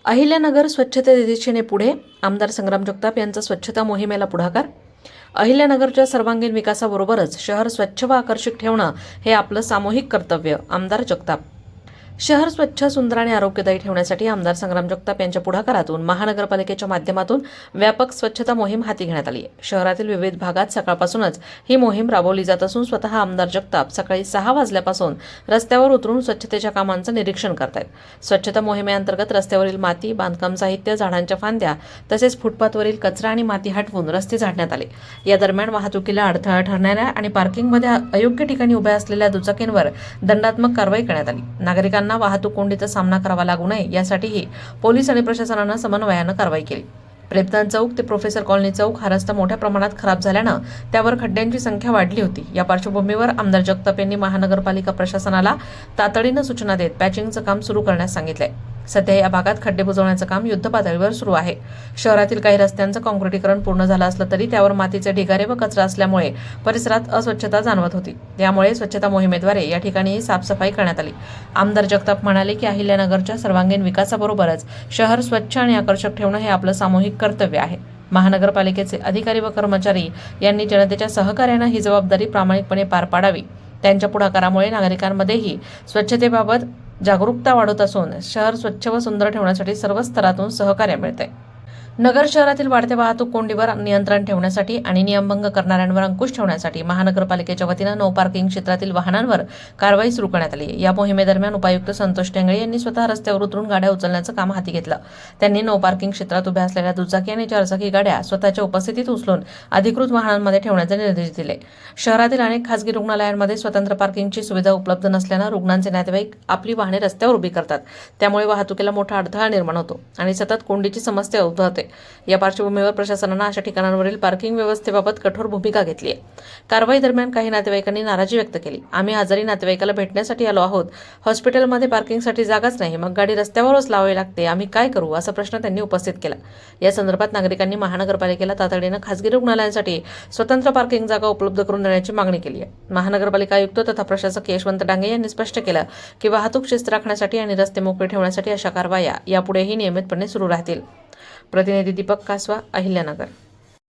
अहिल्यानगर स्वच्छते दिशेने पुढे. आमदार संग्राम जगताप यांचा स्वच्छता मोहिमेला पुढाकार. अहिल्यानगरच्या सर्वांगीण विकासाबरोबरच शहर स्वच्छ व आकर्षक ठेवणं हे आपलं सामूहिक कर्तव्य. आमदार जगताप. शहर स्वच्छ, सुंदर आणि आरोग्यदायी ठेवण्यासाठी आमदार संग्राम जगताप यांच्या पुढाकारातून महानगरपालिकेच्या माध्यमातून व्यापक स्वच्छता मोहीम हाती घेण्यात आली आहे. शहरातील विविध भागात सकाळपासूनच ही मोहीम राबवली जात असून स्वतः आमदार जगताप सकाळी 6 वाजल्यापासून रस्त्यावर उतरून स्वच्छतेच्या कामांचं निरीक्षण करतायत. स्वच्छता मोहिमेअंतर्गत रस्त्यावरील माती, बांधकाम साहित्य, झाडांच्या फांद्या तसेच फुटपाथवरील कचरा आणि माती हटवून रस्ते झाडण्यात आले. या दरम्यान वाहतुकीला अडथळा ठरणाऱ्या आणि पार्किंगमध्ये अयोग्य ठिकाणी उभ्या असलेल्या दुचाकींवर दंडात्मक कारवाई करण्यात आली. नागरिकांना वाहतूक कोंडीचा सामना करावा लागू नये यासाठीही पोलीस आणि प्रशासनानं समन्वयानं कारवाई केली. प्रेमदान चौक ते प्रोफेसर कॉलनी चौक हा रस्ता मोठ्या प्रमाणात खराब झाल्यानं त्यावर खड्ड्यांची संख्या वाढली होती. या पार्श्वभूमीवर आमदार जगताप यांनी महानगरपालिका प्रशासनाला तातडीनं सूचना देत पॅचिंगचं काम सुरू करण्यास सांगितलंय. सध्या या भागात खड्डे बुजवण्याचं काम युद्धपातळीवर सुरू आहे. शहरातील काही रस्त्यांचं काँक्रिटीकरण पूर्ण झालं असलं तरी त्यावर मातीचे ढिगारे व कचरा असल्यामुळे परिसरात अस्वच्छता जाणवत होती. त्यामुळे स्वच्छता मोहिमेद्वारे या ठिकाणीही साफसफाई करण्यात आली. आमदार जगताप म्हणाले की अहिल्यानगरच्या सर्वांगीण विकासाबरोबरच शहर स्वच्छ आणि आकर्षक ठेवणं हे आपलं सामूहिक कर्तव्य आहे. महानगरपालिकेचे अधिकारी व कर्मचारी यांनी जनतेच्या सहकार्यानं ही जबाबदारी प्रामाणिकपणे पार पाडावी. त्यांच्या पुढाकारामुळे नागरिकांमध्येही स्वच्छतेबाबत जागरूकता वाढत असून शहर स्वच्छ व सुंदर ठेवण्यासाठी सर्व स्तरातून सहकार्य मिळते. नगर शहरातील वाढत्या वाहतूक कोंडीवर नियंत्रण ठेवण्यासाठी आणि नियमभंग करणाऱ्यांवर अंकुश ठेवण्यासाठी महानगरपालिकेच्या वतीनं नो पार्किंग क्षेत्रातील वाहनांवर कारवाई सुरू करण्यात आली. या मोहिमेदरम्यान उपायुक्त संतोष टेंगळे यांनी स्वतः रस्त्यावर उतरून गाड्या उचलण्याचं काम हाती घेतलं. त्यांनी नो पार्किंग क्षेत्रात उभ्या असलेल्या दुचाकी आणि चारचाकी गाड्या स्वतःच्या उपस्थितीत उचलून अधिकृत वाहनांमध्ये ठेवण्याचे निर्देश दिले. शहरातील अनेक खासगी रुग्णालयांमध्ये स्वतंत्र पार्किंगची सुविधा उपलब्ध नसल्यानं रुग्णांचे नातेवाईक आपली वाहने रस्त्यावर उभी करतात. त्यामुळे वाहतुकीला मोठा अडथळा निर्माण होतो आणि सतत कोंडीची समस्या उद्भवते. या पार्श्वभूमीवर प्रशासनानं अशा ठिकाणांवरील पार्किंग व्यवस्थेबाबत कठोर भूमिका घेतली आहे. कारवाई दरम्यान काही नातेवाईकांनी नाराजी व्यक्त केली. आम्ही आजारी नातेवाईकाला भेटण्यासाठी आलो आहोत. हॉस्पिटलमध्ये पार्किंगसाठी जागाच नाही, मग गाडी रस्त्यावरच लावावी लागते, आम्ही काय करू, असा प्रश्न त्यांनी उपस्थित केला. या संदर्भात नागरिकांनी महानगरपालिकेला तातडीनं खासगी रुग्णालयांसाठी स्वतंत्र पार्किंग जागा उपलब्ध करून देण्याची मागणी केली आहे. महानगरपालिका आयुक्त तथा प्रशासक यशवंत डांगे यांनी स्पष्ट केलं की वाहतूक शिस्त राखण्यासाठी आणि रस्ते मोकळे ठेवण्यासाठी अशा कारवाया यापुढेही नियमितपणे सुरू राहतील. प्रतिनिधी दीपक कासवा, अहिल्यानगर.